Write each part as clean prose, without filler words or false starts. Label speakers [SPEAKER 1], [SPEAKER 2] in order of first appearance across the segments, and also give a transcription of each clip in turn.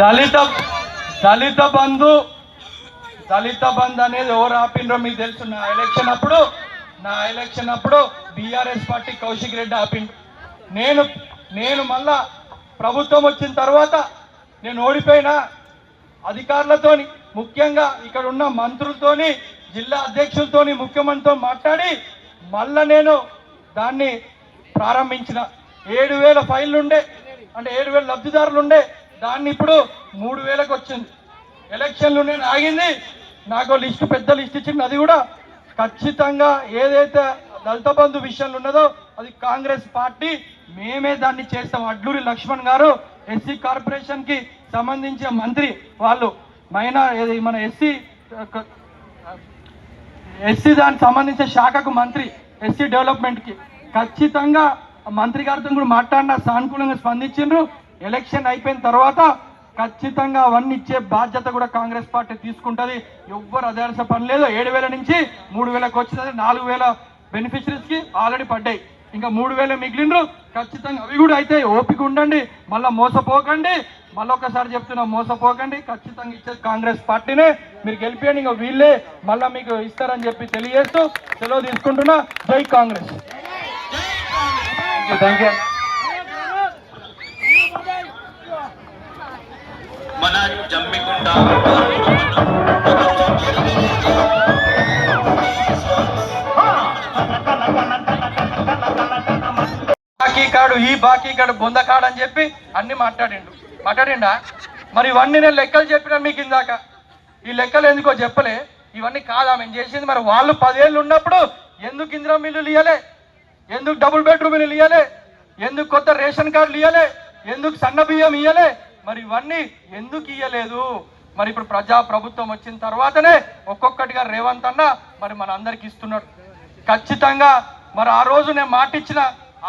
[SPEAKER 1] దళిత దళిత బంధు అనేది ఎవరు ఆపిండ్రో మీకు తెలుసు. నా ఎలక్షన్ అప్పుడు బీఆర్ఎస్ పార్టీ కౌశిక్ రెడ్డి ఆపిండు. నేను మళ్ళా ప్రభుత్వం వచ్చిన తర్వాత నేను ఓడిపోయినా అధికారులతోని, ముఖ్యంగా ఇక్కడ ఉన్న మంత్రులతోని, జిల్లా అధ్యక్షులతోని, ముఖ్యమంత్రితో మాట్లాడి మళ్ళా నేను దాన్ని ప్రారంభించిన. 7,000 ఫైళ్ళు ఉండే, అంటే 7,000 లబ్ధిదారులు ఉండే, దాన్ని ఇప్పుడు 3,000కి వచ్చింది. ఎలక్షన్లు నేను ఆగింది, నాకు పెద్ద లిస్ట్ ఇచ్చింది. అది కూడా ఖచ్చితంగా ఏదైతే దళిత బంధు విషయంలో ఉన్నదో అది కాంగ్రెస్ పార్టీ మేమే దాన్ని చేస్తాం. అడ్లూరి లక్ష్మణ్ గారు ఎస్సీ కార్పొరేషన్కి సంబంధించిన మంత్రి, వాళ్ళు మన ఎస్సీ దానికి సంబంధించిన శాఖకు మంత్రి, ఎస్సీ డెవలప్మెంట్కి ఖచ్చితంగా మంత్రి గారితో కూడా మాట్లాడినా సానుకూలంగా స్పందించిండ్రు. ఎలక్షన్ అయిపోయిన తర్వాత ఖచ్చితంగా అవన్నీ ఇచ్చే బాధ్యత కూడా కాంగ్రెస్ పార్టీ తీసుకుంటుంది. ఎవ్వరు అదేర్స పని లేదు. 7,000 నుంచి 3,000కి వచ్చినది. 4,000 బెనిఫిషరీస్కి ఆల్రెడీ పడ్డాయి, ఇంకా 3,000 మిగిలిండ్రు. ఖచ్చితంగా అవి కూడా అయితే ఓపిక ఉండండి, మళ్ళీ మోసపోకండి. మళ్ళొకసారి చెప్తున్నా, మోసపోకండి. ఖచ్చితంగా ఇచ్చేది కాంగ్రెస్ పార్టీనే, మీరు గెలిపియండి. ఇంకా వీళ్ళే మళ్ళీ మీకు ఇస్తారని చెప్పి తెలియజేస్తూ సెలవు తీసుకుంటున్నా. జై కాంగ్రెస్. Thank you.
[SPEAKER 2] మన జమ్మికుంట
[SPEAKER 1] బాకీ కాడు, ఈ బాకీ కాడు, బొందకాడు అని చెప్పి అన్ని మాట్లాడిండా? మరి ఇవన్నీ నేను లెక్కలు చెప్పినా మీకు ఇందాక. ఈ లెక్కలు ఎందుకో చెప్పలే, ఇవన్నీ కాదా మేము చేసింది. మరి వాళ్ళు 10 ఏళ్ళు ఉన్నప్పుడు ఎందుకు ఇందిరా మిల్లులు ఇవ్వలే, ఎందుకు డబుల్ బెడ్రూమ్ ఇల్లు ఇవ్వలే, ఎందుకు కొత్త రేషన్ కార్డులు ఇవ్వలే, ఎందుకు సన్న బియ్యం ఇవ్వలే, మరి ఇవన్నీ ఎందుకు ఇవ్వలేదు? మరి ఇప్పుడు ప్రభుత్వం వచ్చిన తర్వాతనే ఒక్కొక్కటిగా రేవంత్ అన్న మరి మన అందరికి ఇస్తున్నాడు. ఖచ్చితంగా మరి ఆ రోజు నేను మాటిచ్చిన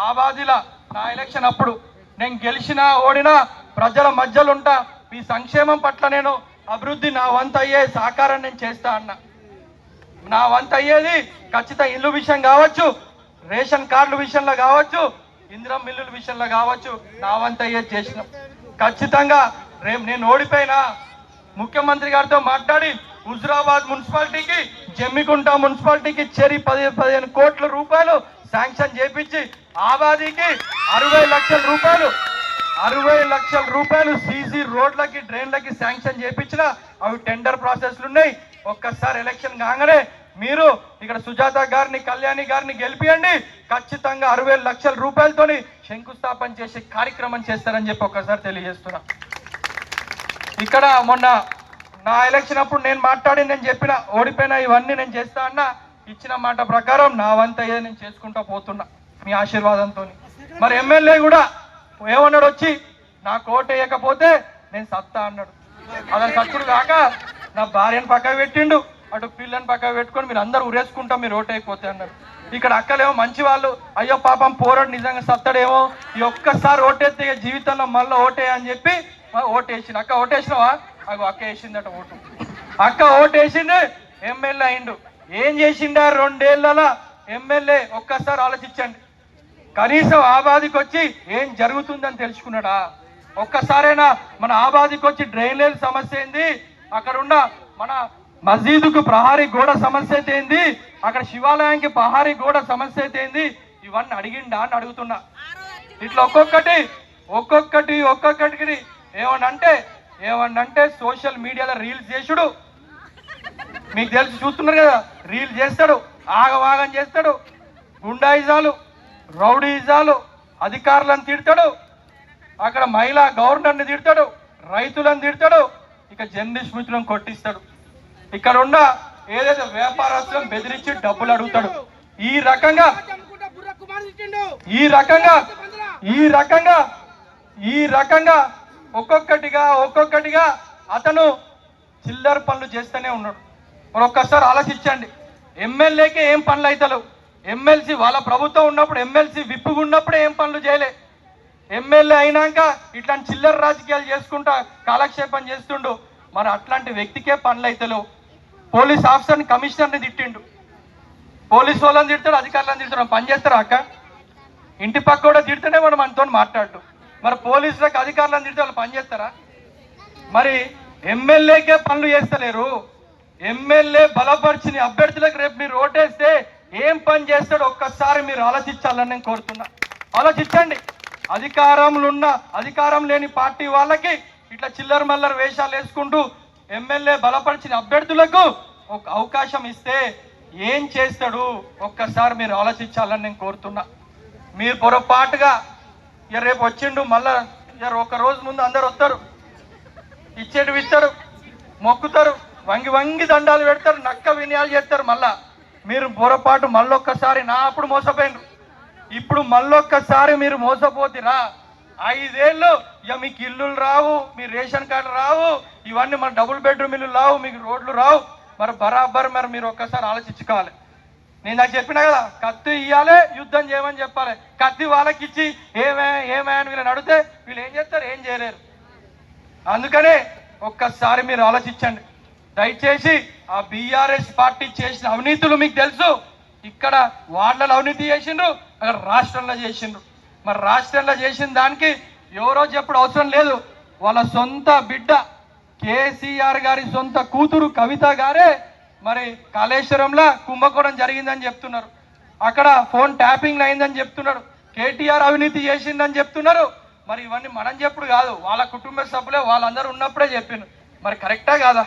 [SPEAKER 1] ఆబాదిలా నా ఎలక్షన్ అప్పుడు, నేను గెలిచినా ఓడినా ప్రజల మధ్యలో ఉంటా, మీ సంక్షేమం పట్ల నేను అభివృద్ధి నా వంతు అయ్యే సహకారం నేను చేస్తా అన్న. నా వంతు అయ్యేది ఖచ్చితంగా ఇల్లు విషయం కావచ్చు, రేషన్ కార్డుల విషయంలో కావచ్చు, ఇందిరా మిల్లుల విషయంలో కావచ్చు, నా వంతు అయ్యేది చేసిన. ఖచ్చితంగా రేపు నేను ఓడిపోయినా ముఖ్యమంత్రి గారితో మాట్లాడి హుజురాబాద్ మున్సిపాలిటీకి, జమ్మికుంట మున్సిపాలిటీకి 15 కోట్ల రూపాయలు శాంక్షన్ చేపించి ఆబాదీకి 60 లక్షల రూపాయలు సీసీ రోడ్లకి, డ్రైన్లకి శాంక్షన్ చేపించిన. అవి టెండర్ ప్రాసెస్లు ఉన్నాయి. ఒక్కసారి ఎలక్షన్ కాగానే మీరు ఇక్కడ సుజాత గారిని, కళ్యాణి గారిని గెలిపియండి. ఖచ్చితంగా 60 లక్షల రూపాయలతోని శంకుస్థాపన చేసే కార్యక్రమం చేస్తారని చెప్పి ఒక్కసారి తెలియజేస్తున్నా. ఇక్కడ మొన్న నా ఎలక్షన్ అప్పుడు నేను చెప్పిన, ఓడిపోయినా ఇవన్నీ నేను చేస్తా అన్న. ఇచ్చిన మాట ప్రకారం నా వంతు అయ్యేది నేను చేసుకుంటా పోతున్నా మీ ఆశీర్వాదంతో. మరి ఎమ్మెల్యే కూడా ఏమన్నాడు, వచ్చి నాకు ఓటు వేయకపోతే నేను సత్తా అన్నాడు. అతను సత్తుడు కాక నా భార్యను పక్కకు పెట్టిండు, అటు పిల్లని పక్కకు పెట్టుకొని మీరు అందరూ ఉరేసుకుంటాం మీరు ఓటు వేయకపోతే అన్నాడు. ఇక్కడ అక్కలేమో మంచి వాళ్ళు, అయ్యో పాపం పోరాడు నిజంగా సత్తడేమో, ఈ ఒక్కసారి ఓటేస్తే జీవితంలో మళ్ళీ ఓటే అని చెప్పి ఓటేసింది. అక్క ఓటేసినావా? అక్క వేసిందట ఓటు. అక్క ఓటేసింది, ఎమ్మెల్యే అయిండు. ఏం చేసిండా 2 ఏళ్ళ ఎమ్మెల్యే? ఒక్కసారి ఆలోచించండి. కనీసం ఆబాదికి వచ్చి ఏం జరుగుతుందని తెలుసుకున్నాడా? ఒక్కసారైనా మన ఆబాదికి వచ్చి డ్రైనేజ్ సమస్య ఏంది, అక్కడ ఉన్న మన మసీదుకు ప్రహారీ గోడ సమస్య అయితే ఏంది, అక్కడ శివాలయానికి ప్రహారీ గోడ సమస్య అయితే ఏంది, ఇవన్నీ అడిగిండా అని అడుగుతున్నా. ఇట్లా ఒక్కొక్కటి ఏమన్నంటే సోషల్ మీడియాలో రీల్స్ చేసుడు. మీకు తెలిసి చూస్తున్నారు కదా, రీల్ చేస్తాడు, ఆగవాగం చేస్తాడు, గుండాయిజాలు, రౌడీజాలు, అధికారులను తిడతాడు, అక్కడ మహిళా గవర్నర్ని తిడతాడు, రైతులను తిడతాడు, ఇక జర్నలిస్ట్ మిత్రులను కొట్టిస్తాడు. ఇక్కడ ఉన్న ఏదైతే వ్యాపారస్తులను బెదిరించి డబ్బులు అడుగుతాడు. ఈ రకంగా ఒక్కొక్కటిగా అతను చిల్లర పనులు చేస్తూనే ఉన్నాడు. మరి ఒక్కసారి ఆలోచించండి, ఎమ్మెల్యేకి ఏం పనులు అవుతారు? ఎమ్మెల్సీ వాళ్ళ ప్రభుత్వం ఉన్నప్పుడు, ఎమ్మెల్సీ విప్పుగా ఉన్నప్పుడే ఏం పనులు చేయలే. ఎమ్మెల్యే అయినాక ఇట్లాంటి చిల్లర రాజకీయాలు చేసుకుంటా కాలక్షేపం చేస్తుండు. మరి అట్లాంటి వ్యక్తికే పనులు అవుతలేవు. పోలీస్ ఆఫీసర్ని, కమిషనర్ని తిట్టిండు, పోలీసు వాళ్ళని తిడతాడు, అధికారులను తిడతాడు. పని చేస్తారా అక్క? ఇంటి పక్క కూడా తిడితేనే మనం మనతో మాట్లాడు. మరి పోలీసులకు, అధికారులను తిడితే వాళ్ళు పని చేస్తారా? మరి ఎమ్మెల్యేకే పనులు చేస్తలేరు. ఎమ్మెల్యే బలపరిచిన అభ్యర్థులకు రేపు మీరు ఓటేస్తే ఏం పని చేస్తాడో ఒక్కసారి మీరు ఆలోచించాలని నేను కోరుతున్నా. ఆలోచించండి. అధికారం లేని పార్టీ వాళ్ళకి ఇట్లా చిల్లర మల్లర వేషాలు వేసుకుంటూ ఎమ్మెల్యే బలపరిచిన అభ్యర్థులకు ఒక అవకాశం ఇస్తే ఏం చేస్తాడు ఒక్కసారి మీరు ఆలోచించాలని నేను కోరుతున్నా. మీరు పొరపాటుగా ఇక రేపు వచ్చిండు మళ్ళా ఇక ఒక రోజు ముందు అందరు వస్తారు, ఇచ్చేటివి ఇస్తారు, మొక్కుతారు, వంగి వంగి దండాలు పెడతారు, నక్క వినయాలు చేస్తారు. మళ్ళా మీరు పొరపాటు మళ్ళొక్కసారి నా అప్పుడు మోసపోయిండ్రు, ఇప్పుడు మళ్ళొక్కసారి మీరు మోసపోతిరా. 5 ఏళ్ళు ఇక మీకు ఇల్లులు రావు, మీ రేషన్ కార్డు రావు, ఇవన్నీ మన డబుల్ బెడ్రూమ్ ఇల్లు రావు, మీకు రోడ్లు రావు. మరి బరాబర్ మీరు ఒక్కసారి ఆలోచించుకోవాలి. నేను నాకు చెప్పినా కదా, కత్తి ఇవ్వాలి, యుద్ధం చేయమని చెప్పాలి. కత్తి వాళ్ళకి ఇచ్చి ఏమే అని వీళ్ళని అడిగితే వీళ్ళు ఏం చేస్తారు? ఏం చేయలేరు. అందుకనే ఒక్కసారి మీరు ఆలోచించండి. దయచేసి ఆ బీఆర్ఎస్ పార్టీ చేసిన అవినీతులు మీకు తెలుసు. ఇక్కడ వార్డులలో అవినీతి చేసిండ్రు, అక్కడ రాష్ట్రంలో చేసిండ్రు. మరి రాష్ట్రంలో చేసిన దానికి ఎవరో చెప్పుడు అవసరం లేదు. వాళ్ళ సొంత బిడ్డ కేసీఆర్ గారి సొంత కూతురు కవిత గారే మరి కాళేశ్వరంలో కుంభకోణం జరిగిందని చెప్తున్నారు, అక్కడ ఫోన్ ట్యాపింగ్ అయిందని చెప్తున్నారు, కేటీఆర్ అవినీతి చేసిందని చెప్తున్నారు. మరి ఇవన్నీ మనం చెప్పుడు కాదు, వాళ్ళ కుటుంబ సభ్యులే వాళ్ళందరూ ఉన్నప్పుడే చెప్పిండు. మరి కరెక్టా కాదా?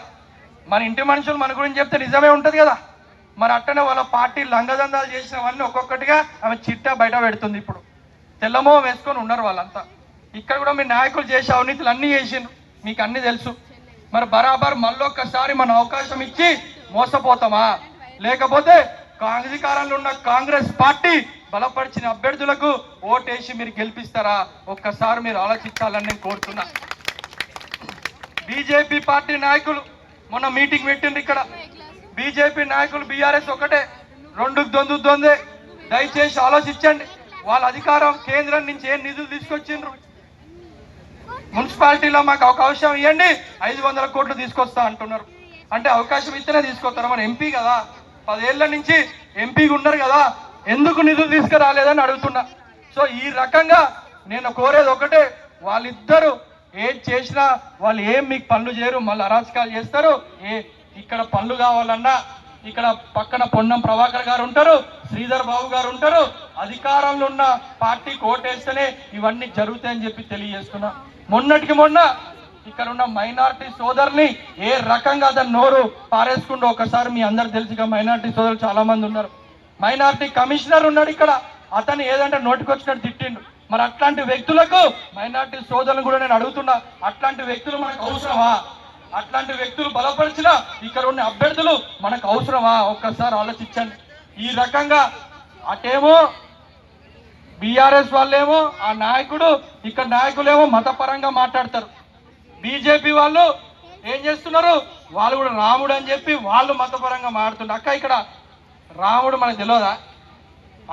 [SPEAKER 1] మన ఇంటి మనుషులు మన గురించి చెప్తే నిజమే ఉంటుంది కదా. మరి అట్టనే వాళ్ళ పార్టీ లంగదందాలు చేసినవన్నీ ఒక్కొక్కటిగా ఆమె చిట్టా బయట పెడుతుంది. ఇప్పుడు తెల్లమో వేసుకొని ఉన్నారు వాళ్ళంతా. ఇక్కడ కూడా మీ నాయకులు చేసే అవినీతులు అన్నీ చేసిండ్రు, మీకు అన్నీ తెలుసు. మరి బరాబర్ మళ్ళొక్కసారి మన అవకాశం ఇచ్చి మోసపోతామా? లేకపోతే అధికారంలో ఉన్న కాంగ్రెస్ పార్టీ బలపరిచిన అభ్యర్థులకు ఓటేసి మీరు గెలిపిస్తారా? ఒక్కసారి మీరు ఆలోచించాలని నేను కోరుతున్నా. బీజేపీ పార్టీ నాయకులు మొన్న మీటింగ్ పెట్టిండ్రు ఇక్కడ. బీజేపీ నాయకులు బీఆర్ఎస్ ఒకటే, రెండుకు దొందే. దయచేసి ఆలోచించండి. వాళ్ళ అధికారం కేంద్రం నుంచి ఏం నిధులు తీసుకొచ్చిండ్రు? మున్సిపాలిటీలో మాకు అవకాశం ఇవ్వండి, 500 కోట్లు తీసుకొస్తా అంటున్నారు. అంటే అవకాశం ఇస్తేనే తీసుకొస్తారు. మరి ఎంపీ కదా, 10 ఏళ్ల నుంచి ఎంపీగా ఉన్నారు కదా, ఎందుకు నిధులు తీసుకురాలేదని అడుగుతున్నా. సో ఈ రకంగా నేను కోరేది ఒకటే, వాళ్ళిద్దరూ ఏం చేసినా వాళ్ళు ఏం మీకు పనులు చేయరు, మళ్ళీ అరాచకాలు చేస్తారు. ఇక్కడ పనులు కావాలన్నా ఇక్కడ పక్కన పొన్నం ప్రభాకర్ గారు ఉంటారు, శ్రీధర్ బాబు గారు ఉంటారు. అధికారంలో ఉన్న పార్టీ కోటేస్తేనే ఇవన్నీ జరుగుతాయని చెప్పి తెలియజేస్తున్నా. మొన్నటికి మొన్న ఇక్కడ ఉన్న మైనార్టీ సోదరుని ఏ రకంగా అతను నోరు పారేసుకుంటూ ఒకసారి మీ అందరు తెలుసుగా, మైనార్టీ సోదరులు చాలా మంది ఉన్నారు. మైనార్టీ కమిషనర్ ఉన్నాడు ఇక్కడ, అతను ఏదంటే నోటికొచ్చినట్టు తిట్టిండు. మరి అట్లాంటి వ్యక్తులకు మైనార్టీ సోదరులను కూడా నేను అడుగుతున్నా, అట్లాంటి వ్యక్తులు మనకు అవసరమా? అట్లాంటి వ్యక్తులు బలపరిచిన ఇక్కడ ఉన్న అభ్యర్థులు మనకు అవసరమా? ఒక్కసారి ఆలోచించండి. ఈ రకంగా అటేమో బీఆర్ఎస్ వాళ్ళేమో ఆ నాయకుడు, ఇక్కడ నాయకులేమో మతపరంగా మాట్లాడతారు. బీజేపీ వాళ్ళు ఏం చేస్తున్నారు? వాళ్ళు కూడా రాముడు అని చెప్పి వాళ్ళు మతపరంగా మాట్లాడుతున్నారు. అక్క ఇక్కడ రాముడు మనకు తెలియదా?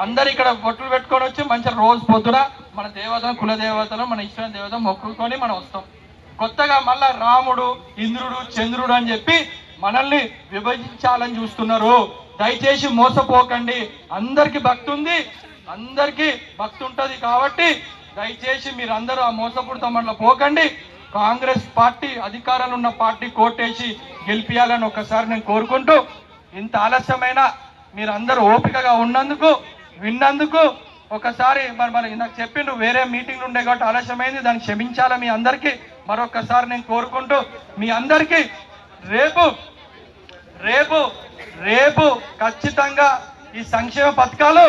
[SPEAKER 1] అందరు ఇక్కడ బొట్లు పెట్టుకొని వచ్చి మంచిగా రోజు పొద్దున మన దేవతను, కుల దేవతను, మన ఇష్టమైన దేవత మొక్కుకొని మనం వస్తాం. కొత్తగా మళ్ళా రాముడు, ఇంద్రుడు, చంద్రుడు అని చెప్పి మనల్ని విభజించాలని చూస్తున్నారు. దయచేసి మోసపోకండి. అందరికి భక్తి ఉంది, అందరికీ భక్తి ఉంటుంది కాబట్టి దయచేసి మీరు అందరూ ఆ మోసపూరితమంలో పోకండి. కాంగ్రెస్ పార్టీ అధికారంలో ఉన్న పార్టీ కోటేసి గెలిపియాలని ఒకసారి నేను కోరుకుంటూ, ఇంత ఆలస్యమైన మీరు అందరూ ఓపికగా ఉన్నందుకు, విన్నందుకు ఒకసారి మరి నాకు చెప్పిండు వేరే మీటింగ్లు ఉండే కాబట్టి ఆలస్యమైంది, దాన్ని క్షమించాలా మీ అందరికీ మరొకసారి నేను కోరుకుంటూ, మీ అందరికీ రేపు ఖచ్చితంగా ఈ సంక్షేమ పథకాలు,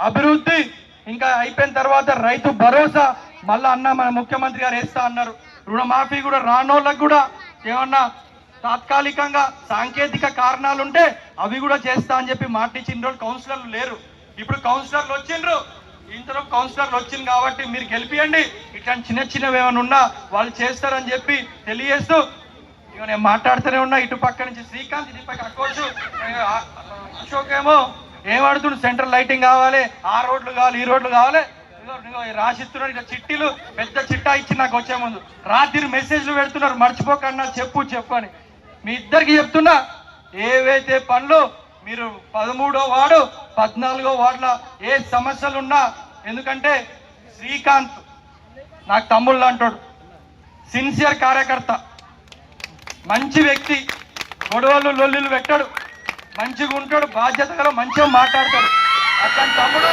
[SPEAKER 1] అభివృద్ధి ఇంకా అయిపోయిన తర్వాత రైతు భరోసా మళ్ళా అన్న మన ముఖ్యమంత్రి గారు వేస్తా అన్నారు. రుణమాఫీ కూడా రానోళ్ళకు కూడా ఏమన్నా తాత్కాలికంగా సాంకేతిక కారణాలు ఉంటే అవి కూడా చేస్తా అని చెప్పి మాట ఇచ్చిన రోజు కౌన్సిలర్లు లేరు, ఇప్పుడు కౌన్సిలర్లు వచ్చిండ్రు. ఇంతలో కౌన్సిలర్లు వచ్చింది కాబట్టి మీరు గెలిపియండి. ఇట్లాంటి చిన్నవి ఏమైనా ఉన్నా వాళ్ళు చేస్తారని చెప్పి తెలియజేస్తూ ఇక నేను మాట్లాడుతూనే ఉన్నా. ఇటు పక్క నుంచి శ్రీకాంత్, ఇటు పక్క అకోచు అశోక్ ఏమో ఏమడుతుండు, సెంట్రల్ లైటింగ్ కావాలి, ఆ రోడ్లు కావాలి, ఈ రోడ్లు కావాలి, రాసిస్తున్నారు. ఇట్లా చిట్టీలు పెద్ద చిట్టా ఇచ్చి నాకు వచ్చే ముందు రాత్రి మెసేజ్లు పెడుతున్నారు, మర్చిపోకన్నా చెప్పు అని. మీ ఇద్దరికి చెప్తున్నా, ఏవైతే పనులు మీరు 13వ వార్డు 14వ వార్డుల ఏ సమస్యలున్నా, ఎందుకంటే శ్రీకాంత్ నాకు తమ్ముళ్ళు అంటాడు, సిన్సియర్ కార్యకర్త, మంచి వ్యక్తి, గొడవలు లొల్లులు పెట్టాడు, మంచిగా ఉంటాడు, బాధ్యత గల మంచిగా మాట్లాడతాడు. అతని తమ్ముడు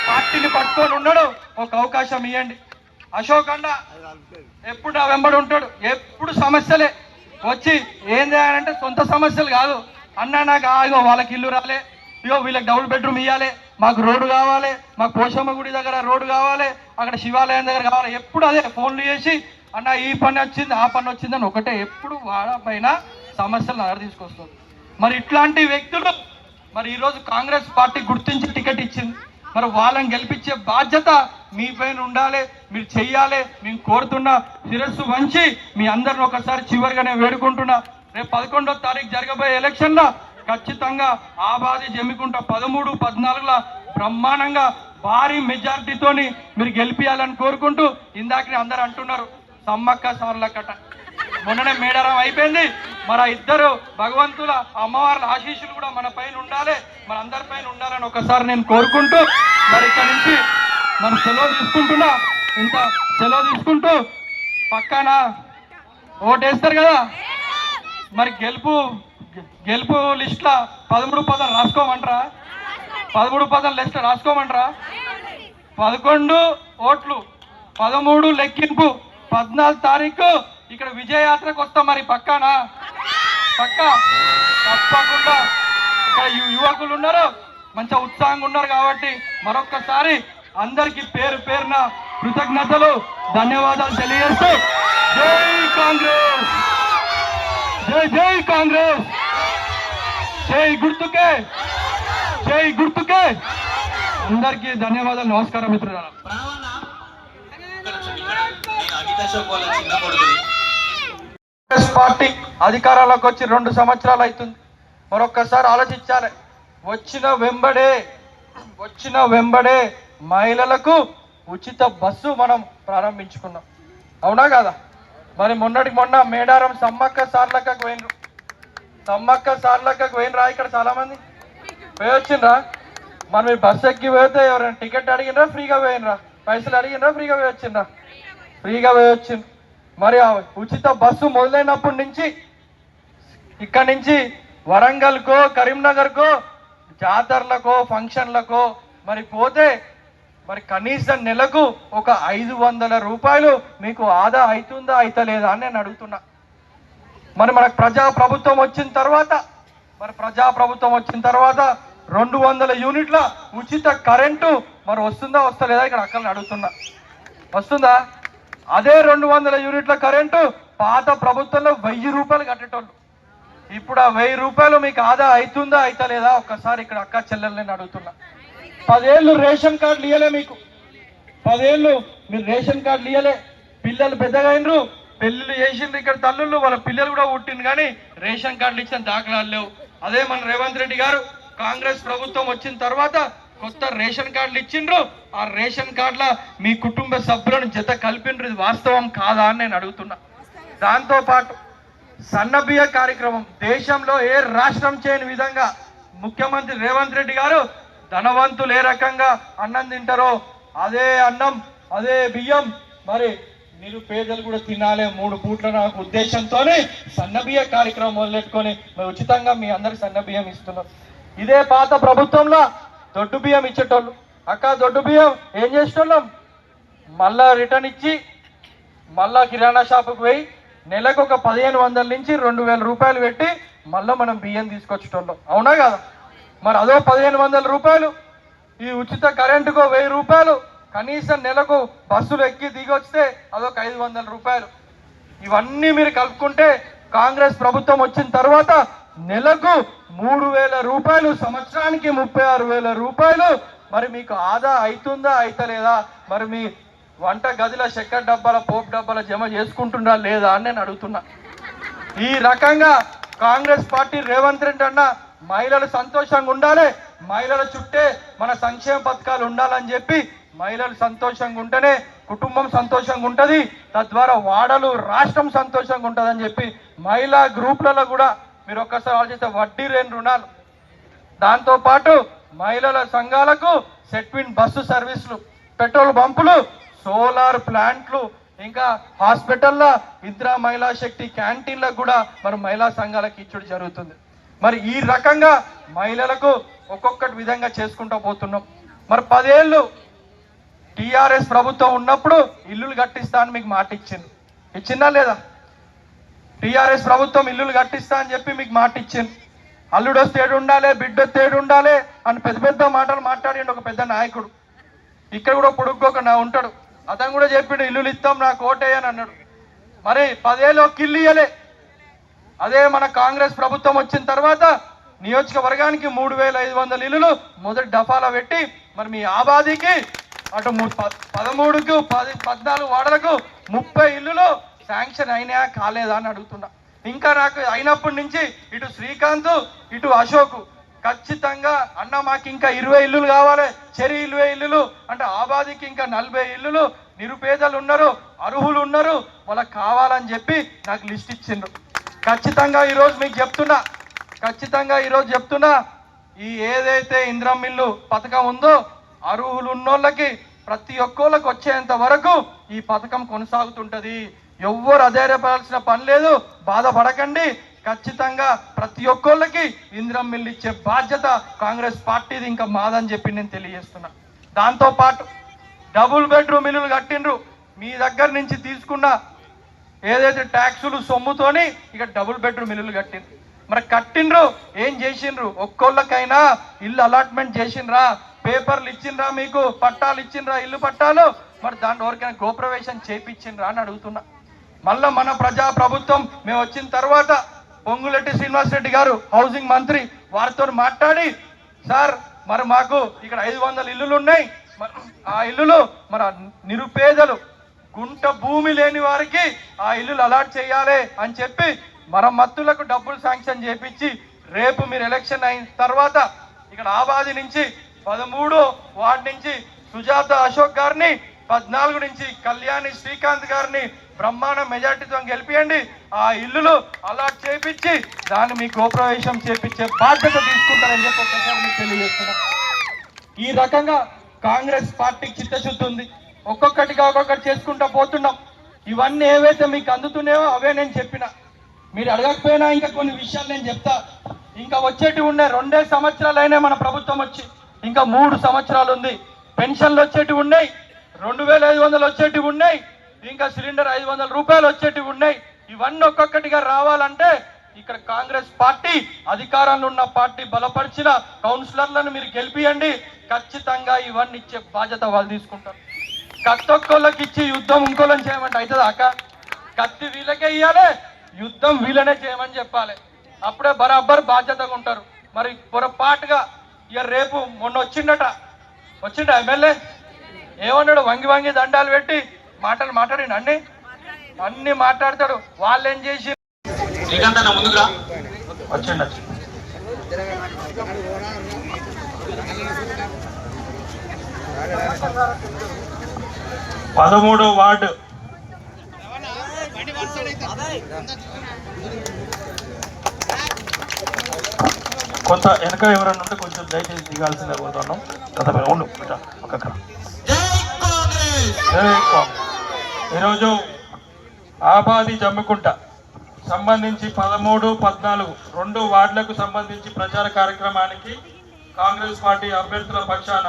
[SPEAKER 1] పార్టీని పట్టుకొని ఉన్నాడు, ఒక అవకాశం ఇవ్వండి. అశోక్ అన్న ఎప్పుడు నా వెంబడి ఉంటాడు, ఎప్పుడు సమస్యలే వచ్చి ఏం చేయాలంటే సొంత సమస్యలు కాదు అన్న, నాకు ఇగో వాళ్ళకి ఇల్లు రాలే, ఇగో వీళ్ళకి డబుల్ బెడ్రూమ్ ఇవ్వాలి, మాకు రోడ్డు కావాలి, మాకు పోషమ్మ గుడి దగ్గర రోడ్డు కావాలి, అక్కడ శివాలయం దగ్గర కావాలి. ఎప్పుడు అదే ఫోన్లు చేసి అన్న ఈ పని వచ్చింది ఆ పని వచ్చింది అని ఒకటే ఎప్పుడు వాళ్ళ పైన సమస్యలు నగర తీసుకొస్తుంది. మరి ఇట్లాంటి వ్యక్తులు మరి ఈరోజు కాంగ్రెస్ పార్టీ గుర్తించి టికెట్ ఇచ్చింది, మరి వాళ్ళని గెలిపించే బాధ్యత మీ పైన ఉండాలి, మీరు చెయ్యాలి. మేము కోరుతున్నా, శిరస్సు వంచి మీ అందరిని ఒకసారి చివరిగా నేను వేడుకుంటున్నా, రేపు 11వ తారీఖు జరగబోయే ఎలక్షన్లో ఖచ్చితంగా ఆబాది జమ్మికుంట 13, 14ల బ్రహ్మాండంగా భారీ మెజారిటీతోని మీరు గెలిపియాలని కోరుకుంటూ, ఇందాకనే అందరు అంటున్నారు సమ్మక్క సార్లకట, మొన్ననే మేడారం అయిపోయింది. మన ఇద్దరు భగవంతుల అమ్మవార్ల ఆశీస్సులు కూడా మన పైన ఉండాలి, మన అందరి పైన ఉండాలని ఒకసారి నేను కోరుకుంటూ, మరి ఇక్కడ నుంచి మనం సెలవు తీసుకుంటున్నా. ఇంత సెలవు తీసుకుంటూ పక్కన ఓటేస్తారు కదా, మరి గెలుపు లిస్టులో 13 పదాలు రాసుకోమంటారా? 13 పదాలు లిస్ట్ రాసుకోమంటారా? 11 ఓట్లు, 13 లెక్కింపు, 14 తారీఖు ఇక్కడ విజయయాత్రకు వస్తాం. మరి పక్క తప్పకుండా ఇక్కడ యువకులు ఉన్నారు, మంచిగా ఉత్సాహంగా ఉన్నారు. కాబట్టి మరొక్కసారి అందరికీ పేరు పేరున కృతజ్ఞతలు, ధన్యవాదాలు తెలియజేస్తూ జై కాంగ్రెస్, జై కాంగ్రెస్, జై గుర్తుకే, జై గుర్తుకే. అందరికీ ధన్యవాదాలు, నమస్కారం మిత్రులారా. కాంగ్రెస్ పార్టీ అధికారంలోకి వచ్చి 2 సంవత్సరాలు అవుతుంది. మరొక్కసారి ఆలోచించాలి. వచ్చిన వెంబడే మహిళలకు ఉచిత బస్సు మనం ప్రారంభించుకున్నాం, అవునా కదా? మరి మొన్నటికి మొన్న మేడారం సమ్మక్క సార్లక్కకు పోయినరా? ఇక్కడ చాలా మంది పోయి వచ్చిండ్రా? మరి మీరు బస్సు ఎక్కి పోతే ఎవరైనా టికెట్ అడిగినరా? ఫ్రీగా పోయినరా? పైసలు అడిగినరా? ఫ్రీగా పోయి వచ్చిండ్రా? ఫ్రీగా పోయి వచ్చింది. మరి ఆ ఉచిత బస్సు మొదలైనప్పటి నుంచి ఇక్కడి నుంచి వరంగల్కో కరీంనగర్కో జాతరలకో ఫంక్షన్లకో మరి పోతే మరి కనీసం నెలకు ఒక 500 రూపాయలు మీకు ఆదా అవుతుందా అవుతలేదా అని నేను అడుగుతున్నా. మరి మనకు ప్రజాప్రభుత్వం వచ్చిన తర్వాత 200 యూనిట్ల ఉచిత కరెంటు మరి వస్తుందా వస్తలేదా ఇక్కడ అక్కడిని అడుగుతున్నా. వస్తుందా? అదే 200 యూనిట్ల కరెంటు పాత ప్రభుత్వంలో 1000 రూపాయలు కట్టేటోళ్ళు, ఇప్పుడు ఆ 1000 రూపాయలు మీకు ఆదా అవుతుందా అవుతలేదా ఒక్కసారి ఇక్కడ అక్క చెల్లెల్ని అడుగుతున్నా. 10 ఏళ్ళు రేషన్ కార్డులు ఇయ్యలే మీకు, 10 ఏళ్ళు మీరు రేషన్ కార్డులు ఇయ్యలే. పిల్లలు పెద్దగా అయినరు, పెళ్లిళ్ళు చేసిండ్రు, ఇక్కడ తల్లుళ్ళు వాళ్ళ పిల్లలు కూడా పుట్టింది, కానీ రేషన్ కార్డులు ఇచ్చిన దాఖలాలు లేవు. అదే మన రేవంత్ రెడ్డి గారు కాంగ్రెస్ ప్రభుత్వం వచ్చిన తర్వాత కొత్త రేషన్ కార్డులు ఇచ్చిండ్రు, ఆ రేషన్ కార్డుల మీ కుటుంబ సభ్యులను జత కలిపిండ్రు. ఇది వాస్తవం కాదా అని నేను అడుగుతున్నా. దాంతోపాటు సన్నబియ్య కార్యక్రమం దేశంలో ఏ రాష్ట్రం చేయని విధంగా ముఖ్యమంత్రి రేవంత్ రెడ్డి గారు ధనవంతులు ఏ రకంగా అన్నం తింటారో అదే అన్నం అదే బియ్యం మరి నిరుపేదలు కూడా తినాలి 3 పూట్ల నాకు ఉద్దేశంతోనే సన్నబియ్య కార్యక్రమం మొదలెట్టుకొని ఉచితంగా మీ అందరికి సన్నబియ్యం ఇస్తున్నాం. ఇదే పాత ప్రభుత్వంలో దొడ్డు బియ్యం ఇచ్చేటోళ్ళు. అక్క దొడ్డు బియ్యం ఏం చేసేటోళ్ళం? మళ్ళా రిటర్న్ ఇచ్చి మళ్ళా కిరాణా షాపుకి పోయి నెలకు ఒక 1500 నుంచి 2000 రూపాయలు పెట్టి మళ్ళీ మనం బియ్యం తీసుకొచ్చేటోళ్ళం, అవునా కదా? మరి అదో 1500 రూపాయలు, ఈ ఉచిత కరెంటుకో 1000 రూపాయలు, కనీసం నెలకు బస్సులు ఎక్కి దిగి వస్తే అదొక 500 రూపాయలు. ఇవన్నీ మీరు కలుపుకుంటే కాంగ్రెస్ ప్రభుత్వం వచ్చిన తర్వాత నెలకు 3000 రూపాయలు, సంవత్సరానికి 36,000 రూపాయలు మరి మీకు ఆదా అవుతుందా అవుతలేదా? మరి మీ వంట గదిలో చక్కెర డబ్బాల పోపు డబ్బాల జమ చేసుకుంటున్నా లేదా అని నేను అడుగుతున్నా. ఈ రకంగా కాంగ్రెస్ పార్టీ రేవంత్ రెడ్డి అన్న మహిళలు సంతోషంగా ఉండాలి, మహిళల చుట్టే మన సంక్షేమ పథకాలు ఉండాలని చెప్పి మహిళలు సంతోషంగా ఉంటేనే కుటుంబం సంతోషంగా ఉంటుంది, తద్వారా వాడలు రాష్ట్రం సంతోషంగా ఉంటుందని చెప్పి మహిళా గ్రూపులలో కూడా మీరు ఒక్కసారి ఆలోచిస్తే వడ్డీ లేని రుణాలు, దాంతోపాటు మహిళల సంఘాలకు సెట్విన్ బస్సు సర్వీసులు, పెట్రోల్ పంపులు, సోలార్ ప్లాంట్లు, ఇంకా హాస్పిటల్లో ఇందిరా మహిళా శక్తి క్యాంటీన్లకు కూడా మరి మహిళా సంఘాలకు ఇచ్చుడు జరుగుతుంది. మరి ఈ రకంగా మహిళలకు ఒక్కొక్కటి విధంగా చేసుకుంటూ పోతున్నాం. మరి 10 ఏళ్ళు టీఆర్ఎస్ ప్రభుత్వం ఉన్నప్పుడు ఇల్లులు కట్టిస్తా అని మీకు మాట ఇచ్చిందా లేదా? టీఆర్ఎస్ ప్రభుత్వం ఇల్లులు కట్టిస్తా అని చెప్పి మీకు మాట ఇచ్చింది. అల్లుడు వస్తే ఏడు ఉండాలి, బిడ్డ వస్తే ఏడు ఉండాలి అని పెద్ద పెద్ద మాటలు మాట్లాడిండు ఒక పెద్ద నాయకుడు. ఇక్కడ కూడా పొడుక్కోక నా ఉంటాడు, అతను కూడా చెప్పిండు ఇల్లులు ఇస్తాం నాకు ఓటేయని అన్నాడు. మరి 10 ఏళ్ళు ఒక ఇల్లు ఇయ్యలే. అదే మన కాంగ్రెస్ ప్రభుత్వం వచ్చిన తర్వాత నియోజకవర్గానికి 3500 ఇల్లులు మొదటి దఫాలో పెట్టి మరి మీ ఆబాదీకి అటు 13కు 14 వార్డులకు 30 ఇల్లులు శాంక్షన్ అయినా కాలేదా అని అడుగుతున్నా. ఇంకా నాకు అయినప్పటి నుంచి ఇటు శ్రీకాంత్ ఇటు అశోక్ ఖచ్చితంగా అన్న మాకు ఇంకా 20 ఇల్లులు కావాలి, చెరి 20 ఇల్లులు అంటే ఆబాదీకి ఇంకా 40 ఇల్లులు నిరుపేదలు ఉన్నారు, అర్హులు ఉన్నారు, వాళ్ళకి కావాలని చెప్పి నాకు లిస్ట్ ఇచ్చిండ్రు. ఖచ్చితంగా ఈరోజు మీకు చెప్తున్నా ఈ ఏదైతే ఇంద్రం ఇల్లు పథకం ఉందో అర్హులు ఉన్నోళ్ళకి ప్రతి ఒక్కళ్ళకి వచ్చేంత వరకు ఈ పథకం కొనసాగుతుంటది. ఎవ్వరు అధైర్యపడాల్సిన పని లేదు, బాధపడకండి. ఖచ్చితంగా ప్రతి ఒక్కళ్ళకి ఇంద్రం మిల్లు ఇచ్చే బాధ్యత కాంగ్రెస్ పార్టీది, ఇంకా మాదని చెప్పి నేను తెలియజేస్తున్నా. దాంతోపాటు డబుల్ బెడ్రూమ్ ఇల్లులు కట్టిండ్రు. మీ దగ్గర నుంచి తీసుకున్న ఏదైతే ట్యాక్సులు సొమ్ముతోని ఇక డబుల్ బెడ్రూమ్ ఇల్లులు కట్టిండ్రు. మరి కట్టిండ్రు ఏం చేసిండ్రు? ఒక్కోళ్ళకైనా ఇల్లు అలాట్మెంట్ చేసిండ్రా, పేపర్లు ఇచ్చిండ్రా, మీకు పట్టాలు ఇచ్చిండ్రా, ఇల్లు పట్టాలు? మరి దాంట్లో ఎవరికైనా గోప్రవేశం చేయించిండ్రా అని అడుగుతున్నా. మళ్ళా మన ప్రభుత్వం మేము వచ్చిన తర్వాత పొంగులెట్టి శ్రీనివాసరెడ్డి గారు హౌసింగ్ మంత్రి వారితో మాట్లాడి, సార్ మరి మాకు ఇక్కడ 500 ఇల్లులు ఉన్నాయి, ఆ ఇల్లులు మన నిరుపేదలు గుంట భూమి లేని వారికి ఆ ఇల్లులు అలాట్ చేయాలి అని చెప్పి మరమ్మతులకు డబ్బులు శాంక్షన్ చేపించి రేపు మీరు ఎలక్షన్ అయిన తర్వాత ఇక్కడ ఆబాది నుంచి 13 వార్డు నుంచి సుజాత అశోక్ గారిని, 14 నుంచి కళ్యాణి శ్రీకాంత్ గారిని బ్రహ్మాండ మెజార్టీతో గెలిపియండి. ఆ ఇల్లులు అలాట్ చేపించి దాన్ని మీ గోప్రవేశం చేపించే బాధ్యత తీసుకుంటారని చెప్పి ఒకసారి మీకు తెలియజేస్తున్నా. ఈ రకంగా కాంగ్రెస్ పార్టీకి చిత్తశుద్ధి ఉంది. ఒక్కొక్కటి చేసుకుంటా పోతున్నాం. ఇవన్నీ ఏవైతే మీకు అందుతున్నాయో అవే నేను చెప్పిన. మీరు అడగకపోయినా ఇంకా కొన్ని విషయాలు నేను చెప్తా. ఇంకా వచ్చేటివి ఉన్నాయి. 2 సంవత్సరాలు అయినా మన ప్రభుత్వం వచ్చి, ఇంకా 3 సంవత్సరాలు ఉంది. పెన్షన్లు వచ్చేటివి ఉన్నాయి, 2500 వచ్చేటివి ఉన్నాయి, ఇంకా సిలిండర్ 500 రూపాయలు వచ్చేటివి ఉన్నాయి. ఇవన్నీ ఒక్కొక్కటిగా రావాలంటే ఇక్కడ కాంగ్రెస్ పార్టీ అధికారంలో ఉన్న పార్టీ బలపరిచిన కౌన్సిలర్లను మీరు గెలిపియండి. ఖచ్చితంగా ఇవన్నీ ఇచ్చే బాధ్యత వాళ్ళు తీసుకుంటారు. కత్తొక్కళ్ళకి ఇచ్చి యుద్ధం ఇంకోళ్ళని చేయమంటే అవుతుందా అక్క? కత్తి వీళ్ళకే ఇవ్వాలి, యుద్ధం వీళ్ళనే చేయమని చెప్పాలి. అప్పుడే బరాబర్ బాధ్యతగా ఉంటారు. మరి పొరపాటుగా ఇక రేపు మొన్న వచ్చిండ ఎమ్మెల్యే ఏమన్నాడు? వంగి దండాలు పెట్టి మాట్లాడిన అన్ని మాట్లాడతాడు. వాళ్ళు ఏం చేసి వచ్చిండ 13వ వార్డు కొంత వెనక ఎవరన్నా ఉంటే కొంచెం దయచేసి దిగాల్సిందే కోరుతున్నాం. ఈరోజు ఆబాది జమ్మికుంట సంబంధించి 13, 14 2 వార్డులకు సంబంధించి ప్రచార కార్యక్రమానికి కాంగ్రెస్ పార్టీ అభ్యర్థుల పక్షాన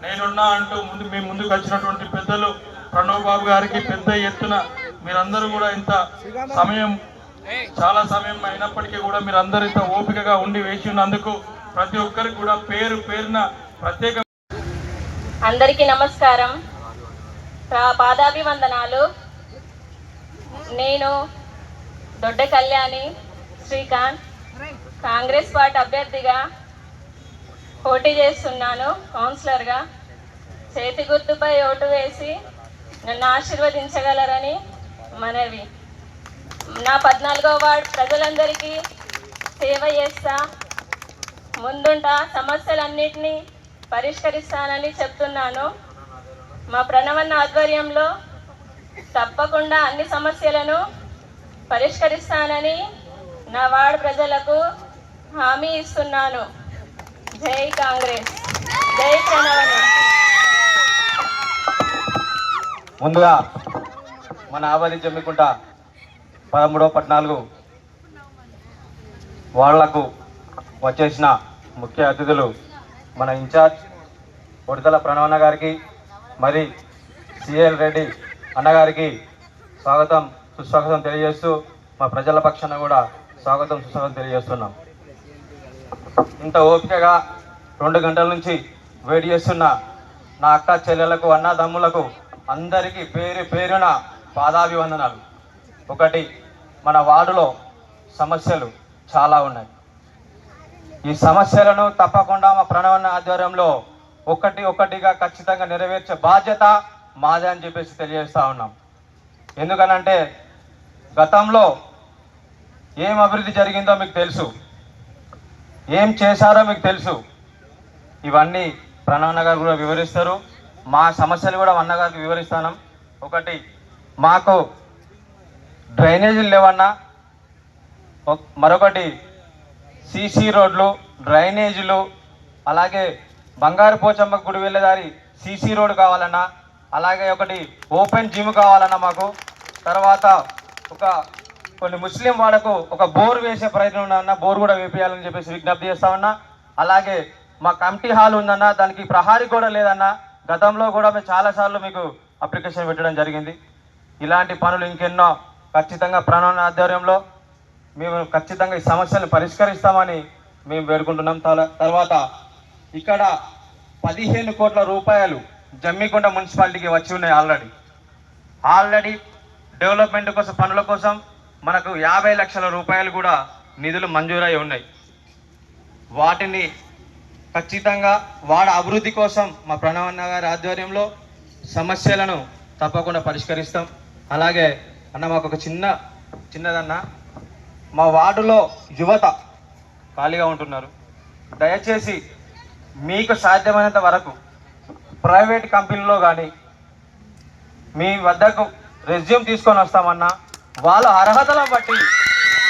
[SPEAKER 1] నేనున్నా అంటూ మీ ముందుకు వచ్చినటువంటి పెద్దలు ప్రణవ్ బాబు గారికి పెద్ద ఎత్తున మీరందరూ కూడా ఇంత సమయం, చాలా సమయం అయినప్పటికీ కూడా మీరందరూ ఇంత ఓపికగా ఉండి వేసి ఉన్నందుకు ప్రతి ఒక్కరికి కూడా పేరున ప్రత్యేక
[SPEAKER 3] అందరికీ నమస్కారం, పాదాభివందనాలు. నేను దొడ్డ కళ్యాణి శ్రీకాంత్ కాంగ్రెస్ పార్టీ అభ్యర్థిగా పోటీ చేస్తున్నాను. కౌన్సిలర్గా చేతి గుర్తుపై ఓటు వేసి నన్ను ఆశీర్వదించగలరని మనవి. నా 14వ వార్డు ప్రజలందరికీ సేవ చేస్తా, ముందుంటా, సమస్యలన్నింటినీ పరిష్కరిస్తానని చెప్తున్నాను. మా ప్రణవన్న ఆధ్వర్యంలో తప్పకుండా అన్ని సమస్యలను పరిష్కరిస్తానని నా వార్డు ప్రజలకు హామీ ఇస్తున్నాను. జై కాంగ్రెస్, జై ప్రణవన్న.
[SPEAKER 4] ముందుగా మన ఆబాది జమ్మికుంట 13, 14 వాళ్లకు వచ్చేసిన ముఖ్య అతిథులు మన ఇన్ఛార్జ్ ఉడతల ప్రణవన్న గారికి, మరి సిఎల్ రెడ్డి అన్నగారికి స్వాగతం సుస్వాగతం తెలియజేస్తూ మా ప్రజల పక్షాన కూడా స్వాగతం సుస్వాగతం తెలియజేస్తున్నాం. ఇంత ఓపికగా 2 గంటల నుంచి వెయిట్ చేస్తున్న నా అక్క చెల్లెలకు, అన్నదమ్ములకు అందరికీ పేరు పేరున పాదాభివందనాలు. ఒకటి, మన వార్డులో సమస్యలు చాలా ఉన్నాయి. ఈ సమస్యలను తప్పకుండా మా ప్రణవన్న ఆధ్వర్యంలో ఒక్కటిగా ఖచ్చితంగా నెరవేర్చే బాధ్యత మాదే అని చెప్పేసి తెలియజేస్తూ ఉన్నాం. ఎందుకనంటే గతంలో ఏం అభివృద్ధి జరిగిందో మీకు తెలుసు, ఏం చేశారో మీకు తెలుసు. ఇవన్నీ ప్రణవన్న గారు కూడా వివరిస్తారు. మా సమస్యలు కూడా అన్నగారికి వివరిస్తాను. ఒకటి, మాకు డ్రైనేజీలు లేవన్నా. మరొకటి, సీసీ రోడ్లు, డ్రైనేజీలు, అలాగే బంగారు పోచమ్మ గుడి వెళ్ళేదారి సీసీ రోడ్ కావాలన్నా, అలాగే ఒకటి ఓపెన్ జిమ్ కావాలన్నా మాకు. తర్వాత కొన్ని ముస్లిం వాళ్ళకు ఒక బోర్ వేసే ప్రయత్నం ఉందన్న, బోర్ కూడా వేపియాలని చెప్పేసి విజ్ఞప్తి చేస్తామన్నా. అలాగే మా కమిటీ హాల్ ఉందన్న, దానికి ప్రహారీ కూడా లేదన్నా. గతంలో కూడా మేము చాలాసార్లు మీకు అప్లికేషన్ పెట్టడం జరిగింది. ఇలాంటి పనులు ఇంకెన్నో ఖచ్చితంగా ప్రణవన్న ఆధ్వర్యంలో మేము ఖచ్చితంగా ఈ సమస్యలు పరిష్కరిస్తామని మేము వేడుకుంటున్నాం. తర్వాత ఇక్కడ 15 కోట్ల రూపాయలు జమ్మికుంట మున్సిపాలిటీకి వచ్చి ఉన్నాయి. ఆల్రెడీ డెవలప్మెంట్ కోసం, పనుల కోసం మనకు 50 లక్షల రూపాయలు కూడా నిధులు మంజూరై ఉన్నాయి. వాటిని ఖచ్చితంగా వాడ అభివృద్ధి కోసం మా ప్రణవన్న గారి ఆధ్వర్యంలో సమస్యలను తప్పకుండా పరిష్కరిస్తాం. అలాగే అన్న, మాకు ఒక చిన్నదన్న, మా వార్డులో యువత ఖాళీగా ఉంటున్నారు. దయచేసి మీకు సాధ్యమైనంత వరకు ప్రైవేట్ కంపెనీలో కానీ మీ వద్దకు రెజ్యూమ్ తీసుకొని వస్తామన్నా, వాళ్ళ అర్హతలను బట్టి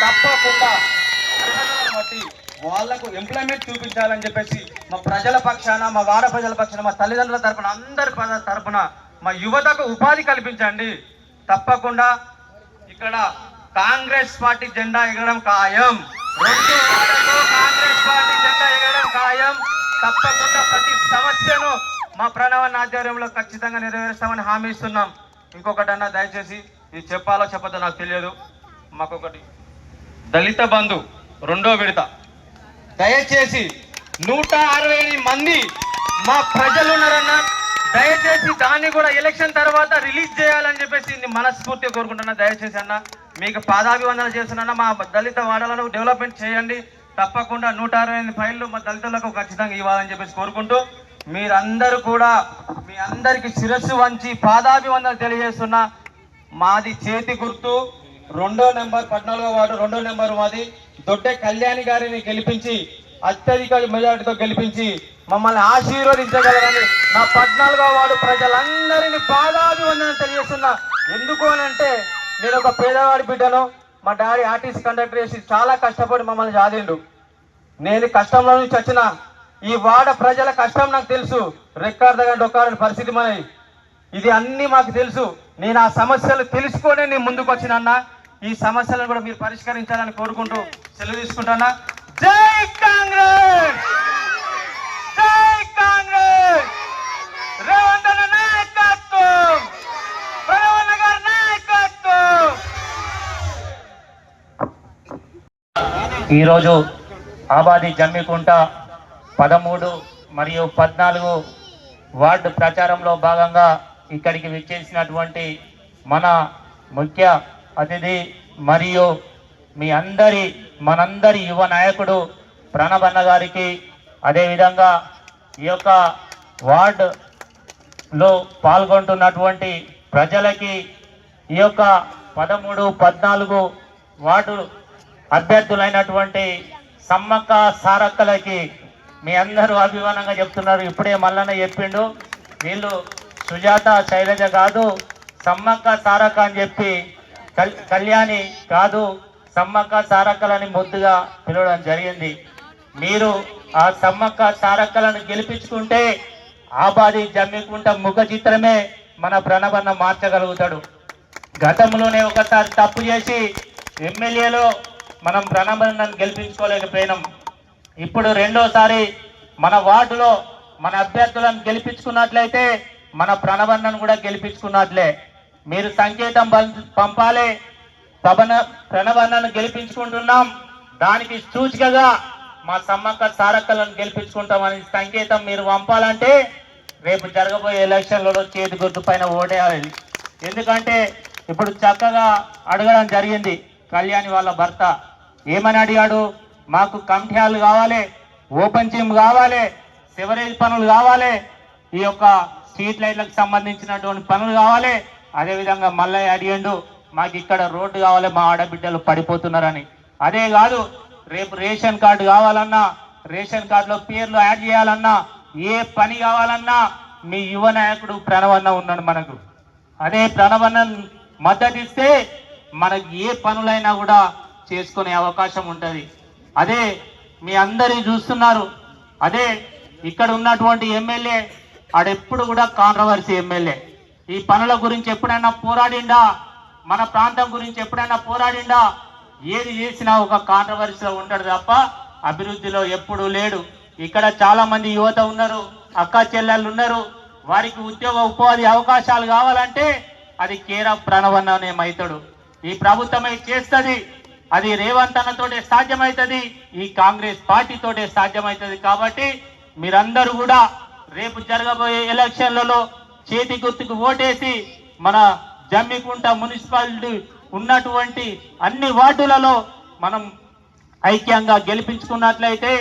[SPEAKER 4] తప్పకుండా వాళ్లకు ఎంప్లాయ్మెంట్ చూపించాలని చెప్పేసి మా ప్రజల పక్షాన, మా వాడ ప్రజల పక్షాన, మా తల్లిదండ్రుల తరపున, అందరి తరపున మా యువతకు ఉపాధి కల్పించండి. తప్పకుండా ఇక్కడ కాంగ్రెస్ పార్టీ జెండా ఎగరడం ఖాయం. 2 వార్డుల్లో కాంగ్రెస్ పార్టీ జెండా ఎగరడం ఖాయం. తప్పకుండా ప్రతి సమస్యను మా ప్రణవన్న ఆధ్వర్యంలో ఖచ్చితంగా నెరవేరుస్తామని హామీ ఇస్తున్నాం. ఇంకొకటన్నా, దయచేసి ఇది చెప్పాలో చెప్పదో నాకు తెలియదు, మాకొకటి దళిత బంధు 2వ విడత దయచేసి 168 మంది మా ప్రజలు ఉన్నారన్నా, దయచేసి దాన్ని కూడా ఎలక్షన్ తర్వాత రిలీజ్ చేయాలని చెప్పేసి మనస్ఫూర్తిగా కోరుకుంటున్నా. దయచేసి అన్న, మీకు పాదాభివందన చేస్తున్నా. మా దళిత వాడలను డెవలప్మెంట్ చేయండి. తప్పకుండా 168 ఫైళ్ళు మా దళితులకు ఖచ్చితంగా ఇవ్వాలని చెప్పేసి కోరుకుంటూ, మీరందరూ కూడా మీ అందరికి శిరస్సు వంచి పాదాభివందన తెలియజేస్తున్నా. మాది చేతి గుర్తు 2వ నెంబర్, 14వ వార్డు 2వ నెంబర్ మాది. దొడ్డే కళ్యాణి గారిని గెలిపించి, అత్యధిక మెజారిటీతో గెలిపించి మమ్మల్ని ఆశీర్వదించగలరని నా 14వ వార్డు ప్రజలందరినీ పాదాభివందన తెలియజేస్తున్నా. ఎందుకు అనంటే, నేను ఒక పేదవాడి బిడ్డను. మా డాడీ ఆర్టీసీ కండక్టర్ చేసి చాలా కష్టపడి మమ్మల్ని చాదిండు. నేను కష్టంలో నుంచి వచ్చిన ఈ వాడ ప్రజల కష్టం నాకు తెలుసు. రెక్కార్దగా డొక్కారని పరిస్థితి మనది. ఇది అన్నీ మాకు తెలుసు. నేను ఆ సమస్యలు తెలుసుకొని నేను ముందుకు వచ్చినన్నా. ఈ సమస్యలను కూడా మీరు పరిష్కరించాలని కోరుకుంటూ సెలవు తీసుకుంటున్నా. జై కాంగ్రెస్, జై కాంగ్రెస్, రేవంత్ అన్న నాయకత్వం, ప్రణవన్న గారి నాయకత్వం.
[SPEAKER 5] ఈరోజు ఆబాది జమ్మికుంట 13 మరియు 14 వార్డు ప్రచారంలో భాగంగా ఇక్కడికి విచ్చేసినటువంటి మన ముఖ్య అతిథి మరియు మనందరి యువ నాయకుడు ప్రణవన్న గారికి, అదేవిధంగా ఈ యొక్క వార్డులో పాల్గొంటున్నటువంటి ప్రజలకి, ఈ యొక్క 13, 14 వార్డు అభ్యర్థులైనటువంటి సమ్మక్క సారక్కలకి మీ అందరూ అభిమానంగా చెప్తున్నారు. ఇప్పుడే మల్లన్న చెప్పిండు, వీళ్ళు సుజాత శైలజ కాదు, సమ్మక్క సారక్క అని చెప్పి, కళ్యాణి కాదు, సమ్మక్క సారక్కలని ముద్దుగా పిలవడం జరిగింది. మీరు ఆ సమ్మక్క సారక్కలను గెలిపించుకుంటే ఆబాది జమ్మికుంట ముఖ చిత్రమే మన ప్రణవన్న మార్చగలుగుతాడు. గతంలోనే ఒకసారి తప్పు చేసి ఎమ్మెల్యేలో మనం ప్రణబన్నను గెలిపించుకోలేకపోయినాం. ఇప్పుడు రెండోసారి మన వార్డులో మన అభ్యర్థులను గెలిపించుకున్నట్లయితే మన ప్రణబన్నను కూడా గెలిపించుకున్నట్లే. మీరు సంకేతం పంపాలి, ప్రణబన్నను గెలిపించుకుంటున్నాం, దానికి సూచికగా మా సమ్మక్క సారక్కలను గెలిపించుకుంటామని సంకేతం మీరు పంపాలంటే రేపు జరగబోయే ఎలక్షన్లలో చేతి గుర్తు పైన ఓటేయాలి. ఎందుకంటే ఇప్పుడు చక్కగా అడగడం జరిగింది. కళ్యాణి వాళ్ళ భర్త ఏమని అడిగాడు? మాకు కమిటీ హాల్ కావాలి, ఓపెన్ జిమ్ కావాలి, సివరేజ్ పనులు కావాలి, ఈ యొక్క స్ట్రీట్ లైట్లకు సంబంధించినటువంటి పనులు కావాలి. అదేవిధంగా మల్లయ్య అడిగిండు, మాకు ఇక్కడ రోడ్డు కావాలి, మా ఆడబిడ్డలు పడిపోతున్నారని. అదే కాదు, రేపు రేషన్ కార్డు కావాలన్నా, రేషన్ కార్డులో పేర్లు యాడ్ చేయాలన్నా, ఏ పని కావాలన్నా మీ యువ నాయకుడు ప్రణవన్న ఉన్నాడు మనకు. అదే ప్రణవన్న మద్దతు ఇస్తే మనకి ఏ పనులైనా కూడా చేసుకునే అవకాశం ఉంటుంది. అదే మీ అందరి చూస్తున్నారు. అదే ఇక్కడ ఉన్నటువంటి ఎమ్మెల్యే ఆడెప్పుడు కూడా కాంట్రవర్సీ ఎమ్మెల్యే. ఈ పనుల గురించి ఎప్పుడైనా పోరాడిండా? మన ప్రాంతం గురించి ఎప్పుడైనా పోరాడిండా? ఏది చేసినా ఒక కాంట్రవర్సీలో ఉంటాడు తప్ప అభివృద్ధిలో ఎప్పుడూ లేడు. ఇక్కడ చాలా మంది యువత ఉన్నారు, అక్క చెల్లెళ్ళు ఉన్నారు. వారికి ఉద్యోగ ఉపాధి అవకాశాలు కావాలంటే అది కేరా ప్రణవన్ననే మైతుడు. ఈ ప్రభుత్వమే చేస్తుంది. అది రేవంత్ అన్నతోటే సాధ్యమవుతుంది, ఈ కాంగ్రెస్ పార్టీతోటే సాధ్యమవుతుంది. కాబట్టి మీరందరూ కూడా రేపు జరగబోయే ఎలక్షన్లలో చేతి గుర్తుకు ఓటేసి మన జమ్మికుంట మున్సిపాలిటీ ఉన్నటువంటి అన్ని వార్డులలో మనం ఐక్యంగా గెలిపించుకున్నట్లయితే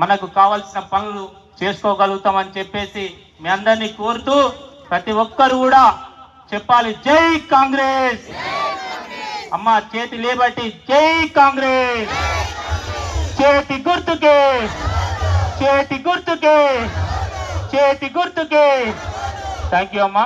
[SPEAKER 5] మనకు కావాల్సిన పనులు చేసుకోగలుగుతామని చెప్పేసి మీ అందరినీ కోరుతూ ప్రతి ఒక్కరు కూడా చెప్పాలి, జై కాంగ్రెస్. అమ్మ చేతి లేబట్టి జై కాంగ్రెస్. చేతి గుర్తుకే, చేతి గుర్తుకే, చేతి గుర్తుకే. థ్యాంక్ యూ అమ్మా.